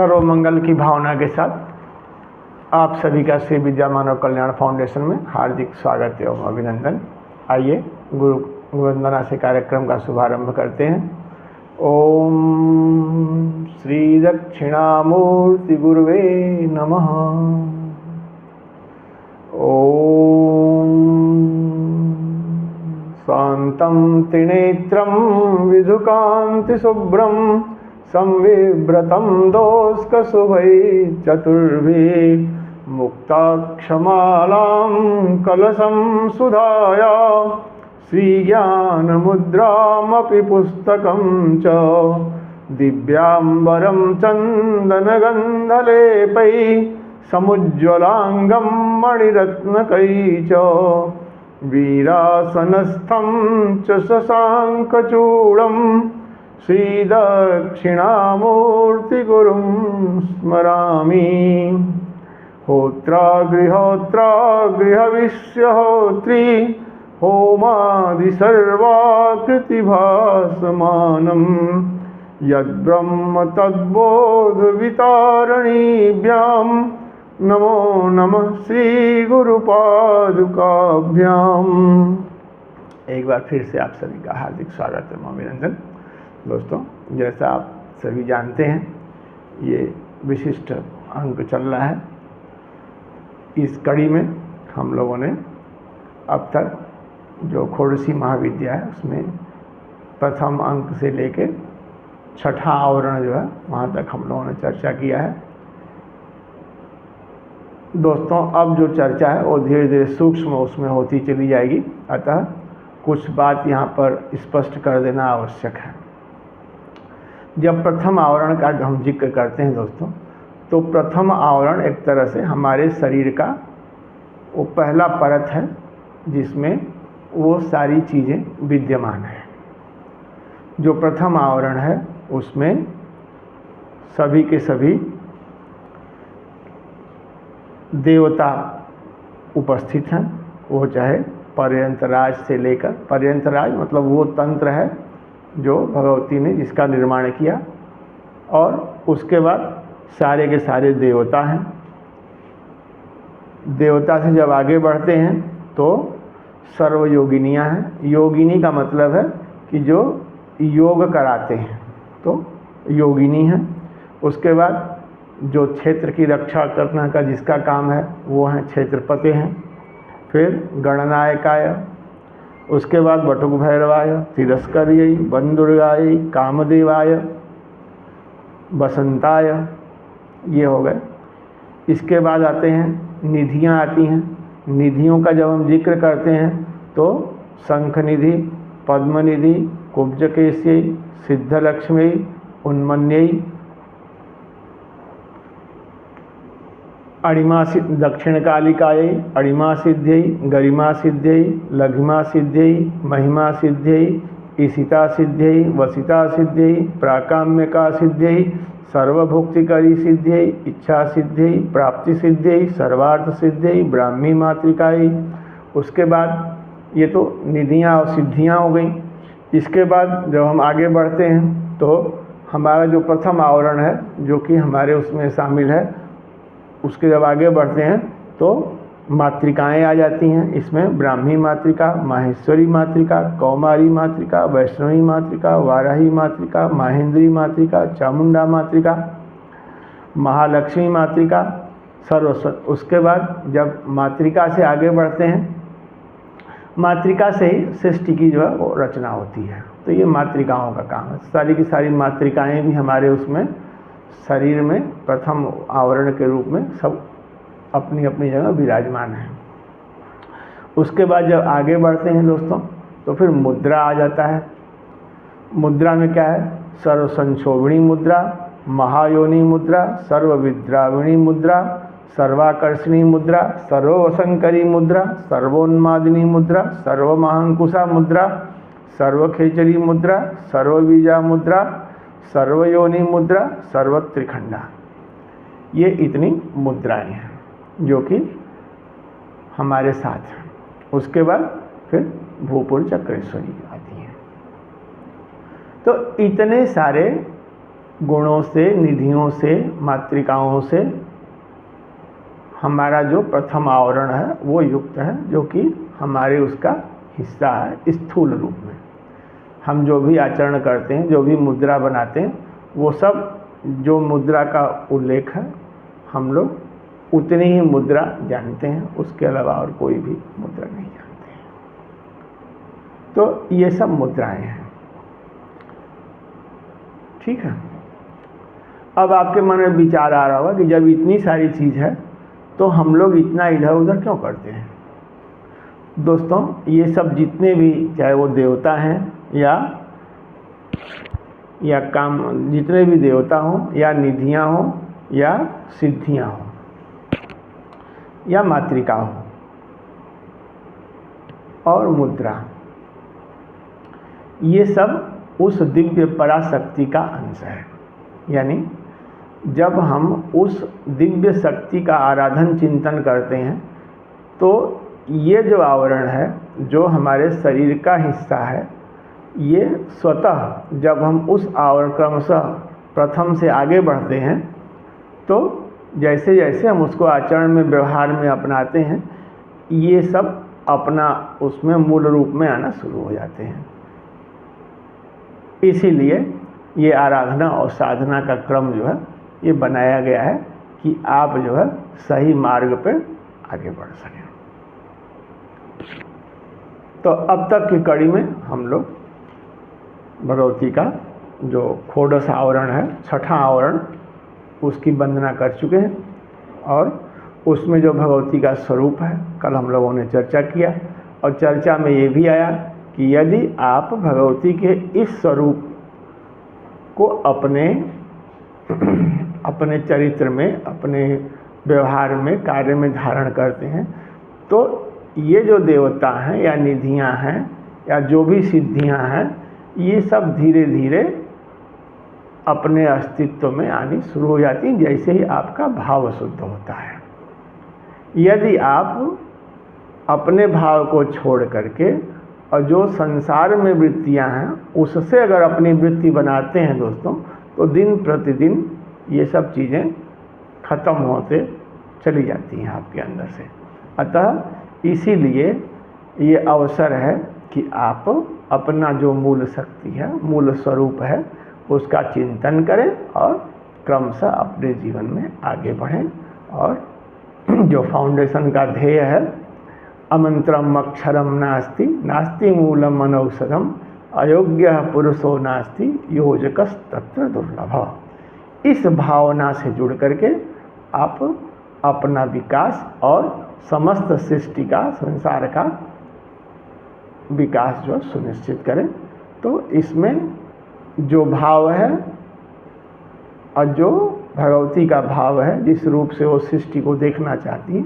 सर्व मंगल की भावना के साथ आप सभी का श्री विद्या मानव कल्याण फाउंडेशन में हार्दिक स्वागत एवं अभिनंदन। आइए गुरु वंदना से कार्यक्रम का शुभारंभ करते हैं। ओम श्री दक्षिणामूर्ति गुरुवे नमः। ओम शांतं त्रिनेत्रं विधुकान्ति शुभ्रं संविव्रतं दोष्कशुभैः चतुर्भिः मुक्ताक्षमालां कलशं सुधाया श्रीज्ञानमुद्रामपि पुस्तकं च दिव्याम्बरं चन्दनगन्धलेपैः समुज्ज्वलाङ्गं मणिरत्नकैः च वीरासनस्थं च शशाङ्कचूडं श्रीदक्षिणामूर्तिगुरुं स्मरामि। होत्रागृहोत्रागृहविष्यहोत्री होमादिसर्वाकृतिभासमानं यद्ब्रह्म तद्बोधवितारणीभ्यां नमो नमः श्री गुरुपादुकाभ्याम। एक बार फिर से आप सभी का हार्दिक स्वागत है, अभिनंदन। दोस्तों, जैसा आप सभी जानते हैं, ये विशिष्ट अंक चल रहा है। इस कड़ी में हम लोगों ने अब तक जो खोड़सी महाविद्या है उसमें प्रथम अंक से लेके छठा आवरण जो है वहाँ तक हम लोगों ने चर्चा किया है। दोस्तों, अब जो चर्चा है वो धीरे धीरे सूक्ष्म उसमें होती चली जाएगी, अतः कुछ बात यहाँ पर स्पष्ट कर देना आवश्यक है। जब प्रथम आवरण का हम जिक्र करते हैं दोस्तों, तो प्रथम आवरण एक तरह से हमारे शरीर का वो पहला परत है जिसमें वो सारी चीज़ें विद्यमान हैं। जो प्रथम आवरण है उसमें सभी के सभी देवता उपस्थित हैं। वो चाहे पर्यंतराज से लेकर, पर्यंतराज मतलब वो तंत्र है जो भगवती ने जिसका निर्माण किया, और उसके बाद सारे के सारे देवता हैं। देवता से जब आगे बढ़ते हैं तो सर्वयोगिनियाँ हैं। योगिनी का मतलब है कि जो योग कराते हैं, तो योगिनी हैं। उसके बाद जो क्षेत्र की रक्षा करना का जिसका काम है वो हैं क्षेत्रपति हैं। फिर गणनायकाय, उसके बाद बटुक भैरवाय, तिरस्कर्यै, वनदुर्गायै, कामदेवाय, बसंताय, ये हो गए। इसके बाद आते हैं निधियाँ आती हैं। निधियों का जब हम जिक्र करते हैं तो शंख निधि, पद्म निधि, कुब्जकेश्यै, सिद्धलक्ष्मी, उन्मन्यै, अणिमा दक्षिण कालिकायै, अणिमा सिद्ध्यै, गरिमा सिद्ध्यै, लघिमा सिद्ध्यै, महिमा सिद्ध्यै, ईशिता सिद्ध्यै, वसिता सिद्ध्यै, प्राकाम्यका सिद्ध्यै, सर्वभुक्तिकरी सिद्ध्यै, इच्छा सिद्ध्यै, प्राप्ति सिद्ध्यै, सर्वार्थ सिद्ध्यै, ब्राह्मी मातृकायै। उसके बाद ये तो निधियाँ और सिद्धियाँ हो गई। इसके बाद जब हम आगे बढ़ते हैं तो हमारा जो प्रथम आवरण है जो कि हमारे उसमें शामिल है, उसके जब आगे बढ़ते हैं तो मातृकाएं आ जाती हैं। इसमें ब्राह्मी मातृका, माहेश्वरी मातृका, कौमारी मातृका, वैष्णवी मातृका, वाराही मातृका, माहेंद्री मातृका, चामुंडा मातृका, महालक्ष्मी मातृका, सरस्वती। उसके बाद जब मातृका से आगे बढ़ते हैं, मातृका से ही सृष्टि की जो है वो रचना होती है। तो ये मातृकाओं का काम है। सारी की सारी मातृकाएं भी हमारे उसमें शरीर में प्रथम आवरण के रूप में सब अपनी अपनी जगह विराजमान है। उसके बाद जब आगे बढ़ते हैं दोस्तों तो फिर मुद्रा आ जाता है। मुद्रा में क्या है? सर्वसंक्षोभिणी मुद्रा, महायोनि मुद्रा, सर्वविद्राविणी मुद्रा, सर्वाकर्षणी मुद्रा, सर्ववशंकरी मुद्रा, सर्वोन्मादिनी मुद्रा, सर्वमहांकुशा मुद्रा, सर्वखेचरी मुद्रा, सर्वबीजा मुद्रा, सर्वयोनि मुद्रा, सर्वत्रिखंडा। ये इतनी मुद्राएं हैं जो कि हमारे साथ हैं। उसके बाद फिर भूपुर चक्रेश्वरी आती हैं। तो इतने सारे गुणों से, निधियों से, मातृकाओं से हमारा जो प्रथम आवरण है वो युक्त है, जो कि हमारे उसका हिस्सा है स्थूल रूप में। हम जो भी आचरण करते हैं, जो भी मुद्रा बनाते हैं, वो सब जो मुद्रा का उल्लेख है हम लोग उतनी ही मुद्रा जानते हैं, उसके अलावा और कोई भी मुद्रा नहीं जानते हैं। तो ये सब मुद्राएं हैं, ठीक है। अब आपके मन में विचार आ रहा होगा कि जब इतनी सारी चीज़ है तो हम लोग इतना इधर उधर क्यों करते हैं। दोस्तों, ये सब जितने भी, चाहे वो देवता हैं या काम, जितने भी देवता हों या निधियां हों या सिद्धियां हों या मातृका हो और मुद्रा, ये सब उस दिव्य पराशक्ति का अंश है। यानी जब हम उस दिव्य शक्ति का आराधन चिंतन करते हैं तो ये जो आवरण है, जो हमारे शरीर का हिस्सा है, ये स्वतः जब हम उस आवरण क्रमशः प्रथम से आगे बढ़ते हैं तो जैसे जैसे हम उसको आचरण में, व्यवहार में अपनाते हैं, ये सब अपना उसमें मूल रूप में आना शुरू हो जाते हैं। इसीलिए ये आराधना और साधना का क्रम जो है ये बनाया गया है कि आप जो है सही मार्ग पे आगे बढ़ सकें। तो अब तक की कड़ी में हम लोग भगवती का जो षोडश आवरण है, छठा आवरण, उसकी वंदना कर चुके हैं और उसमें जो भगवती का स्वरूप है कल हम लोगों ने चर्चा किया। और चर्चा में ये भी आया कि यदि आप भगवती के इस स्वरूप को अपने चरित्र में, अपने व्यवहार में, कार्य में धारण करते हैं तो ये जो देवता हैं या निधियां हैं या जो भी सिद्धियां हैं, ये सब धीरे धीरे अपने अस्तित्व में आनी शुरू हो जाती हैं जैसे ही आपका भाव शुद्ध होता है। यदि आप अपने भाव को छोड़ करके और जो संसार में वृत्तियां हैं उससे अगर अपनी वृत्ति बनाते हैं दोस्तों, तो दिन प्रतिदिन ये सब चीज़ें खत्म होते चली जाती हैं आपके अंदर से। अतः इसीलिए ये अवसर है कि आप अपना जो मूल शक्ति है, मूल स्वरूप है, उसका चिंतन करें और क्रमशः अपने जीवन में आगे बढ़ें। और जो फाउंडेशन का ध्येय है, अमंत्रम अक्षरम नास्ति, नास्ति मूलम अनौषधम, अयोग्य पुरुषो नास्ति, योजकस तत्र दुर्लभ। इस भावना से जुड़ करके आप अपना विकास और समस्त सृष्टि का, संसार का विकास जो सुनिश्चित करें। तो इसमें जो भाव है और जो भगवती का भाव है, जिस रूप से वो सृष्टि को देखना चाहती है,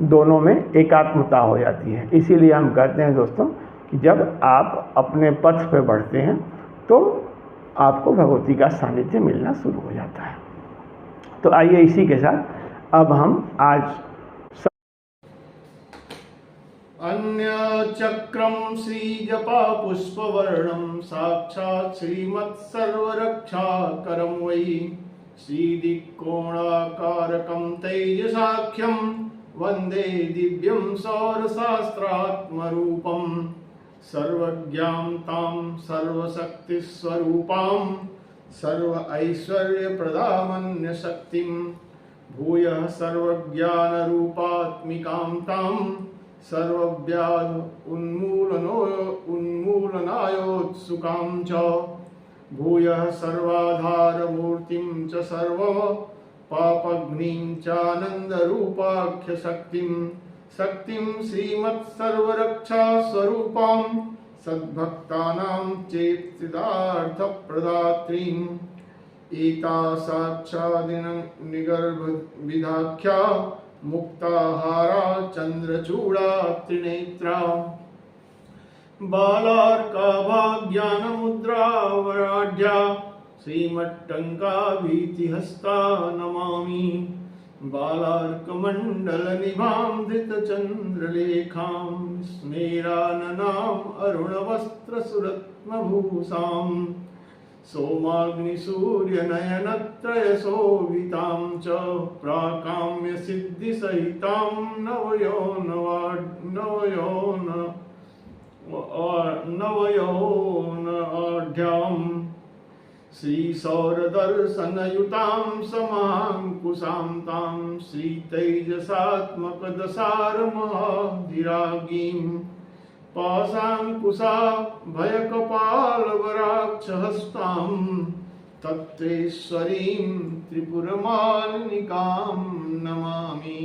दोनों में एकात्मता हो जाती है। इसीलिए हम कहते हैं दोस्तों कि जब आप अपने पथ पे बढ़ते हैं तो आपको भगवती का सानिध्य मिलना शुरू हो जाता है। तो आइए इसी के साथ अब हम आज अन्य चक्रम श्री जपा पुष्पवर्णम साक्षात् श्रीमत्सर्वरक्षाकरं वै श्रीदिक्कोणाकारकं तेजसाख्यं वंदे दिव्यं सौरशास्त्रात्मरूपं सर्वज्ञां तां सर्वशक्तिस्वरूपां सर्व ऐश्वर्यप्रदामन्यशक्तिं भूयः सर्वज्ञानरूपात्मिकां तां सर्वव्याध उन्मूलनायोत्सुकां च भूयः सर्वाधारमूर्तिं च सर्व पापग्निं चानन्दरूपाख्यशक्तिं शक्तिं श्रीमत्सर्वरक्षास्वरूपां सद्भक्तानां चेत्सिदार्थप्रदात्रीम् एता साक्षादिनिगर्भविदाख्या मुक्ताहारा चंद्रचूड़ा त्रिनेत्रा बालार्का भाग्यानमुद्रा वराढ्या श्रीमट्टंका भीतिहस्ता नमामि बालार्कमण्डलनिभां धृतचन्द्रलेखां स्मेराननाम् अरुणवस्त्रसुरत्नभूषां सोमाग्निसूर्यनयनत्रयशोभितां च प्राकाम्यसिद्धिसहितां नवयोनाढ्याम् श्रीसौरदर्शनयुतां समाङ्कुशां तां श्रीतैजसात्मकदशार्महाधिरागीं पाशाङ्कुशा भयकपालवराक्षहस्तां तत्तेश्वरीं त्रिपुरमालिनिकां नमामि।